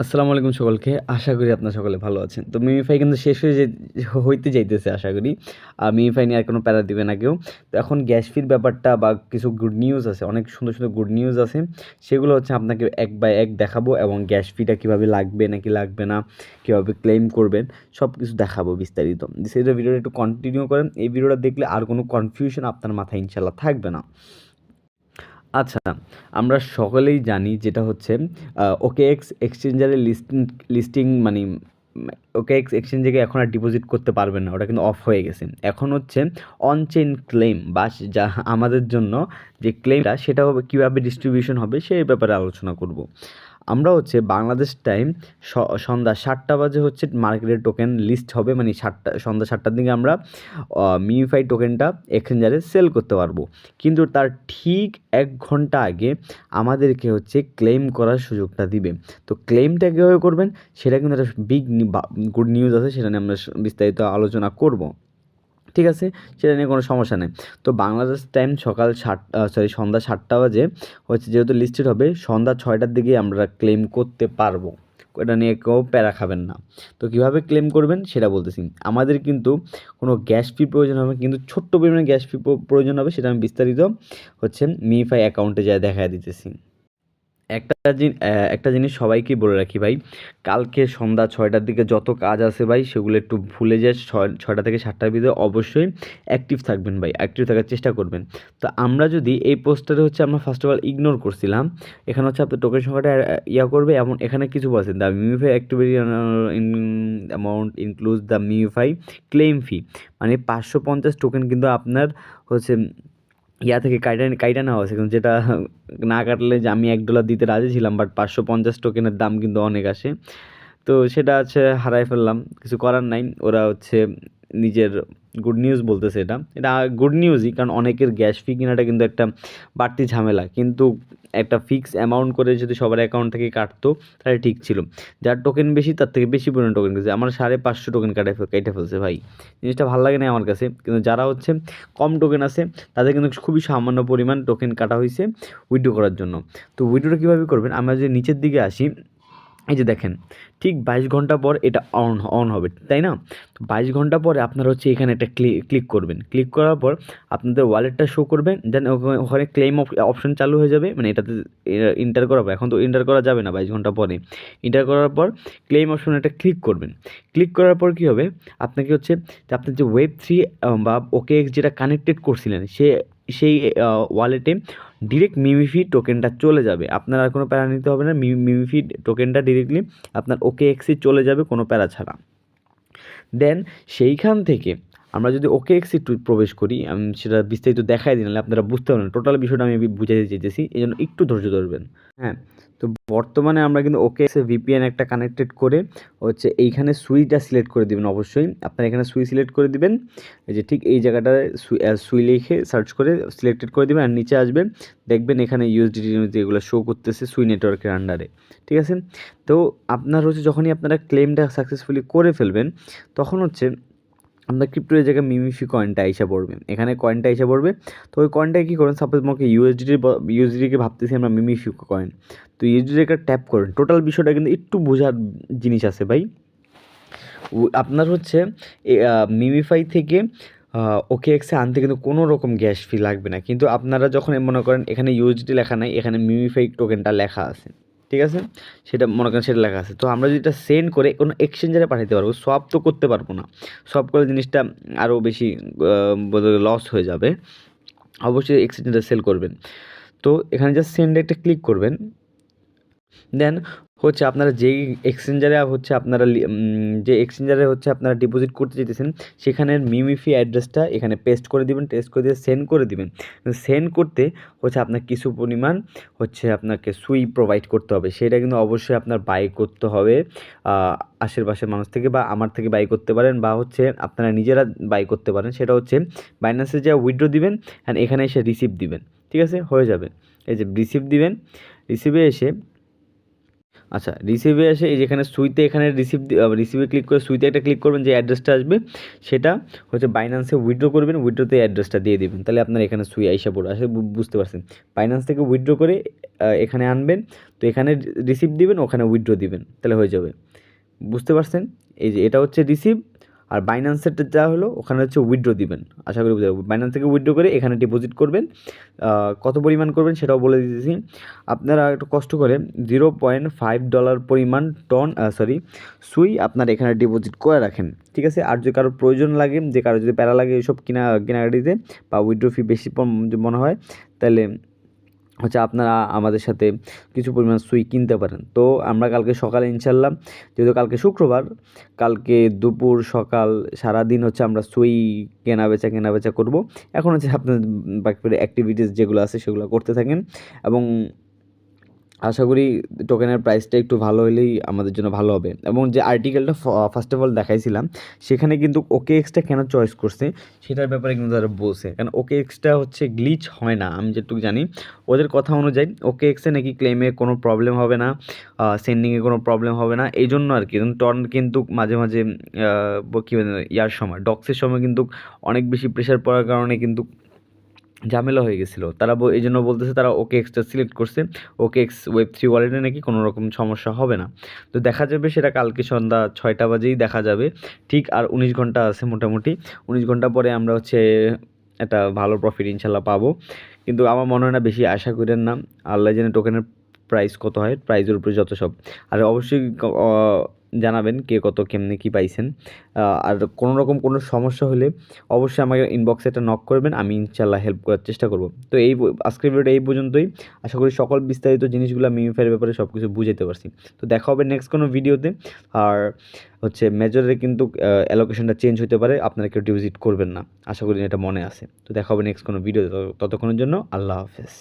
আসসালামু আলাইকুম সকলকে। আশা করি আপনারা সকলে ভালো আছেন। তো মিমিফাই কিন্তু শেষ হইতে যাইতেছে আশা করি। মিমিফাই নিয়ে আর কোনো প্যারা দিবে না কেউ। তো এখন গ্যাস ফির ব্যাপারটা বা কিছু গুড নিউজ আছে, অনেক সুন্দর, সুন্দর গুড নিউজ আছে। সেগুলো হচ্ছে আপনাকে এক বাই এক দেখাবো এবং গ্যাস ফিটা কীভাবে লাগবে নাকি লাগবে না, কীভাবে ক্লেইম করবেন সব কিছু দেখাবো বিস্তারিত। বিস্তারিত ভিডিওটা একটু কন্টিনিউ করেন। এই ভিডিওটা দেখলে আর কোনো কনফিউশন আপনার মাথায় ইনশাআল্লাহ থাকবে না। আচ্ছা, আমরা সকলেই জানি যেটা হচ্ছে ওকেএক্স এক্সচেঞ্জারের লিস্টিং মানে ওকেএক্স এক্সচেঞ্জে গিয়ে এখন আর ডিপোজিট করতে পারবেন না। ওটা কিন্তু অফ হয়ে গেছে। এখন হচ্ছে অন চেইন ক্লেম বা যা আমাদের জন্য যে ক্লেমটা সেটা হবে কীভাবে ডিস্ট্রিবিউশন হবে সেই ব্যাপারে আলোচনা করব। আমরা হচ্ছে বাংলাদেশ টাইম সন্ধ্যা ৭টা বাজে হচ্ছে মার্কেটের টোকেন লিস্ট হবে, মানে সন্ধ্যা ৭টার দিকে আমরা মিউফাই টোকেনটা এক্সচেঞ্জারে সেল করতে পারবো। কিন্তু তার ঠিক ১ ঘন্টা আগে আমাদেরকে হচ্ছে ক্লেম করার সুযোগটা দিবে। তো ক্লেমটা কীভাবে করবেন সেটা কিন্তু একটা বিগ গুড নিউজ আছে, সেটা নিয়ে আমরা বিস্তারিত আলোচনা করব। ঠিক আছে, সেটা নিয়ে কোনো সমস্যা নেই। তো বাংলাদেশ টাইম সন্ধ্যা ৭টা বাজে হচ্ছে যেহেতু লিস্টেড হবে, সন্ধ্যা ৬টার দিকে আমরা ক্লেম করতে পারবো। এটা নিয়ে কেউ প্যারা খাবেন না। তো কীভাবে ক্লেম করবেন সেটা বলতেছি। আমাদের কিন্তু কোনো গ্যাস ফি প্রয়োজন হবে, কিন্তু ছোট্ট পরিমাণে গ্যাস ফি প্রয়োজন হবে, সেটা আমি বিস্তারিত হচ্ছে মিফাই অ্যাকাউন্টে যায় দেখায় দিতেছি। একটা জিনিস সবাইকেই বলে রাখি ভাই, কালকে সন্ধ্যা ৬টার দিকে যত কাজ আছে ভাই সেগুলো একটু ভুলে যায়। ৬টা থেকে ৭টার ভিতরে অবশ্যই অ্যাক্টিভ থাকবেন ভাই, অ্যাক্টিভ থাকার চেষ্টা করবেন। তো আমরা যদি এই পোস্টারে হচ্ছে আমরা ফার্স্ট অফ অল ইগনোর করছিলাম, এখানে হচ্ছে আপনার টোকেন সংখ্যাটা করবে, এমন এখানে কিছু বলছেন the Mufi activity amount include the Mufi claim fee, মানে ৫৫০ টোকেন কিন্তু আপনার হচ্ছে থেকে কাইটা নেওয়া হয়েছে, কিন্তু যেটা না কাটলে যে আমি $১ দিতে রাজি ছিলাম, বাট ৫৫০ টোকেনের দাম কিন্তু অনেক আসে। তো সেটা হচ্ছে হারাই ফেললাম, কিছু করার নাই। ওরা হচ্ছে নিজের গুড নিউজ বলতেছে, এটা গুড নিউজই, কারণ অনেকের গ্যাস ফি কেনাটা কিন্তু একটা বাড়তি ঝামেলা, কিন্তু একটা ফিক্স অ্যামাউন্ট করে যদি সবার অ্যাকাউন্ট থেকে কাটতো তাহলে ঠিক ছিল। যার টোকেন বেশি তার থেকে বেশি পরিমাণ টোকেন গেছে, আমার ৫৫০ টোকেন কেটে ফেলছে ভাই। জিনিসটা ভালো লাগে না আমার কাছে। কিন্তু যারা হচ্ছে কম টোকেন আছে তাদের কিন্তু খুবই সামান্য পরিমাণ টোকেন কাটা হয়েছে উইথড্র করার জন্য। তো উইথড্রটা কীভাবে করবেন, আমরা যদি নিচের দিকে আসি, এই যে দেখেন ঠিক ২২ ঘন্টা পর এটা অন হবে, তাই না? তো ২২ ঘন্টা পরে আপনারা হচ্ছে এখানে একটা ক্লিক করবেন। ক্লিক করার পর আপনাদের ওয়ালেটটা শো করবেন, দেন ওখানে ক্লেম অপশন চালু হয়ে যাবে, মানে এটাতে এন্টার করার পর, এখন তো এন্টার করা যাবে না ২২ ঘন্টা পরে। এন্টার করার পর ক্লেম অপশনে একটা ক্লিক করবেন। ক্লিক করার পর কী হবে, আপনাকে হচ্ছে যে আপনার যে Web3 বা OKX যেটা কানেক্টেড করছিলেন সেই ওয়ালেটে ডিরেক্ট মিমিফি টোকেনটা চলে যাবে। আপনার আর কোনো প্যারা নিতে হবে না। মিমিফি টোকেনটা ডিরেক্টলি আপনার OKX-এ চলে যাবে কোনো প্যারা ছাড়া। দেন সেইখান থেকে আমরা যদি OKX-এ প্রবেশ করি, আমি সেটা বিস্তারিত দেখাই দিই, নাহলে আপনারা বুঝতে পারবেন। টোটাল বিষয়টা আমি বুঝাতে চাইতেছি, এই জন্য একটু ধৈর্য ধরবেন। হ্যাঁ, তো বর্তমানে আমরা কিন্তু OKX-এ VPN একটা কানেক্টেড করে হচ্ছে এইখানে সুইটা সিলেক্ট করে দিবেন। অবশ্যই আপনারা এখানে সুই সিলেক্ট করে দিবেন। এই যে ঠিক এই জায়গাটায় সুই লিখে সার্চ করে সিলেক্টেড করে দিবেন, আর নিচে আসবেন, দেখবেন এখানে USDT এগুলো শো করতেছে সুই নেটওয়ার্কের আন্ডারে। ঠিক আছে? তো আপনার হচ্ছে যখনই আপনারা ক্লেমটা সাকসেসফুলি করে ফেলবেন, তখন হচ্ছে আপনার ক্রিপ্টোর জায়গায় মিমিফি কয়েনটা এসে পড়বে। এখানে কয়েনটা এসে পড়বে। তো ওই কয়েনটাকে কী করবেন, সাপোজ আমাকে ইউএসডিটিকে ভাবতেছি আমরা মিমিফি কয়েন। তো ইউএসডিটিকে ট্যাপ করেন। টোটাল বিষয়টা কিন্তু একটু বোঝার জিনিস আছে ভাই। আপনার হচ্ছে মিমিফাই থেকে OKX-এ আনতে কিন্তু কোনো রকম গ্যাস ফি লাগবে না। কিন্তু আপনারা যখন মনে করেন এখানে USDT লেখা নাই, এখানে মিমিফাই টোকেনটা লেখা আছে। ঠিক আছে? সেটা মনে করেন সেটা লেখা আছে। তো আমরা যদি এটা সেন্ড করে কোনো এক্সচেঞ্জারে পাঠাতে পারবো, সোয়াপ তো করতে পারবো না। সোয়াপ করলে জিনিসটা আরও বেশি লস হয়ে যাবে। অবশ্যই এক্সচেঞ্জারে সেল করবেন। তো এখানে জাস্ট সেন্ডে একটা ক্লিক করবেন। দেন হচ্ছে আপনারা যেই এক্সচেঞ্জারে হচ্ছে আপনারা যে এক্সচেঞ্জারে হচ্ছে আপনারা ডিপোজিট করতে চাইতেছেন, সেখানের মিমিফি অ্যাড্রেসটা এখানে পেস্ট করে দিবেন, পেস্ট করে দিয়ে সেন্ড করে দিবেন। সেন্ড করতে হচ্ছে আপনার কিছু পরিমাণ হচ্ছে আপনাকে সুই প্রোভাইড করতে হবে। সেটা কিন্তু অবশ্যই আপনার বাই করতে হবে আশেপাশের মানুষ থেকে, বা আমার থেকে বাই করতে পারেন, বা হচ্ছে আপনারা নিজেরা বাই করতে পারেন। সেটা হচ্ছে বাইন্যান্সে যা উইথড্র দিবেন অ্যান্ড এখানে এসে রিসিভ দিবেন। ঠিক আছে? হয়ে যাবে। এই যে রিসিভ দিবেন, রিসিভে এসে আচ্ছা, রিসিভে এসে এই যেখানে সুইতে এখানে রিসিভে ক্লিক করে সুইতে একটা ক্লিক করবেন, যে অ্যাড্রেসটা আসবে সেটা হচ্ছে বাইন্যান্সে উইথড্র করবেন, উইথড্রোতে অ্যাড্রেসটা দিয়ে দিবেন, তাহলে আপনার এখানে সুই আইসা পড়ে আসে, বুঝতে পারছেন। বাইন্যান্স থেকে উইথড্র করে এখানে আনবেন, তো এখানে রিসিভ দিবেন, ওখানে উইথড্র দিবেন, তাহলে হয়ে যাবে। বুঝতে পারছেন? এই যে এটা হচ্ছে রিসিভ, আর বাইন্যান্সেরটা যা হলো ওখানে হচ্ছে উইথড্র দিবেন। আশা করি বুঝতে পারবো। বাইন্যান্স থেকে উইথড্র করে এখানে ডিপোজিট করবেন, কত পরিমাণ করবেন সেটাও বলে দিতেছি। আপনারা একটু কষ্ট করে $0.5 পরিমাণ সুই আপনার এখানে ডিপোজিট করে রাখেন, ঠিক আছে? আর যদি কারোর প্রয়োজন লাগে, যে কারো যদি প্যারা লাগে এইসব কেনাকাটিতে বা উইথড্র ফি বেশি মনে হয়, তাহলে হচ্ছে আপনারা আমাদের সাথে কিছু পরিমাণ সুই কিনতে পারেন। তো আমরা কালকে সকালে ইনশাল্লাহ, যেহেতু কালকে শুক্রবার, কালকে দুপুর সকাল সারাদিন হচ্ছে আমরা সুই কেনাবেচা করব। এখন হচ্ছে আপনার বাকি অ্যাক্টিভিটিস যেগুলো আছে সেগুলো করতে থাকেন, এবং আশা করি টোকেনের প্রাইসটা একটু ভালো হলেই আমাদের জন্য ভালো হবে। এবং যে আর্টিকেলটা ফার্স্ট অফ অল দেখাইছিলাম, সেখানে কিন্তু ওকে এক্সটা কেন চয়েস করছে সেটার ব্যাপারে কিন্তু তারা বলছে, কারণ ওকে এক্সটা হচ্ছে গ্লিচ হয় না, আমি যেটুকু জানি ওদের কথা অনুযায়ী ওকে এক্সে নাকি ক্লেমে কোনো প্রবলেম হবে না, সেন্ডিংয়ে কোনো প্রবলেম হবে না, এই জন্য আর কি। টর্ন কিন্তু মাঝে মাঝে কী ইয়ার সময় ডক্সের সময় কিন্তু অনেক বেশি প্রেশার পড়ার কারণে কিন্তু ঝামেলা হয়ে গেছিলো। তারা এই জন্য বলতেছে তারা ওকে এক্সটা সিলেক্ট করছে, ওকে এক্স Web3 ওয়ালেটে নাকি কোনো রকম সমস্যা হবে না। তো দেখা যাবে সেটা কালকে সন্ধ্যা 6টা বাজেই দেখা যাবে, ঠিক। আর 19 ঘন্টা আছে মোটামুটি, 19 ঘন্টা পরে আমরা হচ্ছে একটা ভালো প্রফিট ইনশাল্লাহ পাবো। কিন্তু আমার মনে হয় না, বেশি আশা করেন না, আল্লাহ জানে টোকেনের প্রাইস কত হয়, প্রাইজের উপরে যত সব। আর অবশ্যই জানাবেন কে কত কেমনে কী পাইছেন। আর কোনো রকম কোনো সমস্যা হলে অবশ্যই আমাকে ইনবক্সে একটা নক করবেন, আমি ইনশাল্লাহ হেল্প করার চেষ্টা করব। তো আজকের ভিডিওটা এই পর্যন্তই। আশা করি সকল বিস্তারিত জিনিসগুলো মিমিফাইয়ের ব্যাপারে সব কিছু বুঝাইতে পারছি। তো দেখা হবে নেক্সট কোনো ভিডিওতে। আর হচ্ছে মেজরে কিন্তু অ্যালোকেশনটা চেঞ্জ হতে পারে, আপনারা কেউ ডিপোজিট করবেন না, আশা করি এটা মনে আছে। তো দেখা হবে নেক্সট কোনো ভিডিওতে, ততক্ষণের জন্য আল্লাহ হাফেজ।